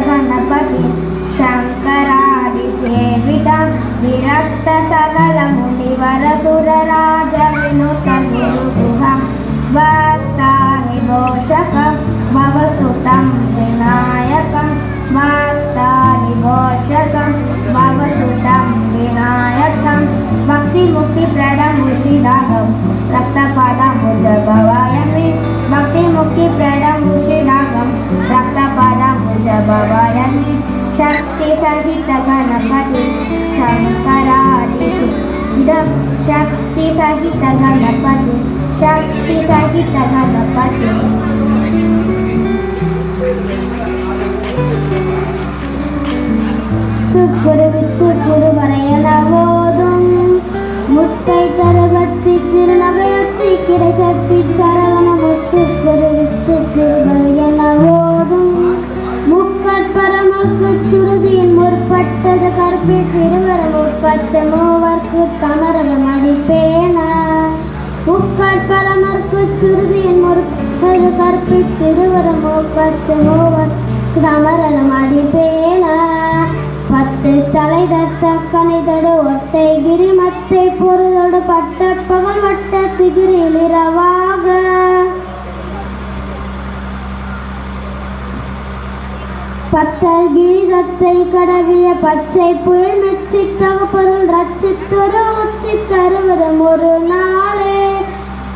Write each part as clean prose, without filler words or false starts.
गणपति शङ्करादिसेवितं विरक्त सकलमुनिवरसुरराजविनुतं गुरुगुहं भक्तानिघोषकं भवसुतं विनायकं भक्तानिघोषकं भवसुतं विनायकं भक्तिमुक्तिप्रदं मुषिदागं रक्तपादाम्बुजभवायमे भक्तिमुक्तिप्रदं मुषिदागं रक्तपादाम्बुजभवायमे शक्तिसहित गणपति शङ्करादिसिद्धं शक्तिसहित गणपति शक्तिसहित गणपति குருவரையனவோதும் முத்தை தரவத்தி திருநகையொத்தி கிடைச்சத்தி சரவண முத்து குருவரையனவோதும் முக்கட்பரமர்க்கு சுருதியின் முற்பட்டது கற்பி திருவர முற்பத்த மூவர்க்கு தமரது மடிப்பேன முக்கட்பரமர்க்கு சுருதியின் முற்பட்டது கற்பி திருவர முற்பத்த மூவர்க்கு தமரது மடிப்பேன பத்து தலை தத்த கணிதடு ஒட்டை கிரிமத்தை பொருளோடு பட்ட பகல் வட்ட திகிரில் இரவாக பத்தர் கீதத்தை கடவிய பச்சை புயல் மெச்சி தகப்பொருள் ரச்சித்தொரு உச்சி தருவதும் ஒரு நாளே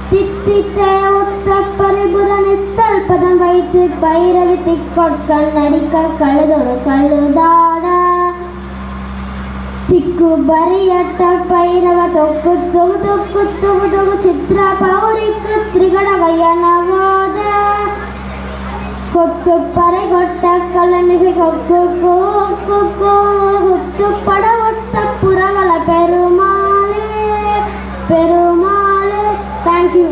தித்தித்த ஒத்த பரிபுர நித்தல் பதம் வைத்து பைரவி திக்கொட்கள் நடிக்க கழுதொரு கழுதாட திக்கு பரியட்ட பைரவ தொக்கு தொகு தொக்கு தொகு தொகு சித்ர பௌரிக்கு திரிகடகையனவோத கொக்கு பறை கொட்ட கலமிசை கொக்கு கொக்கு கொத்து பட ஒட்ட புறவல பெருமாளே பெருமாளே. தேங்க்யூ.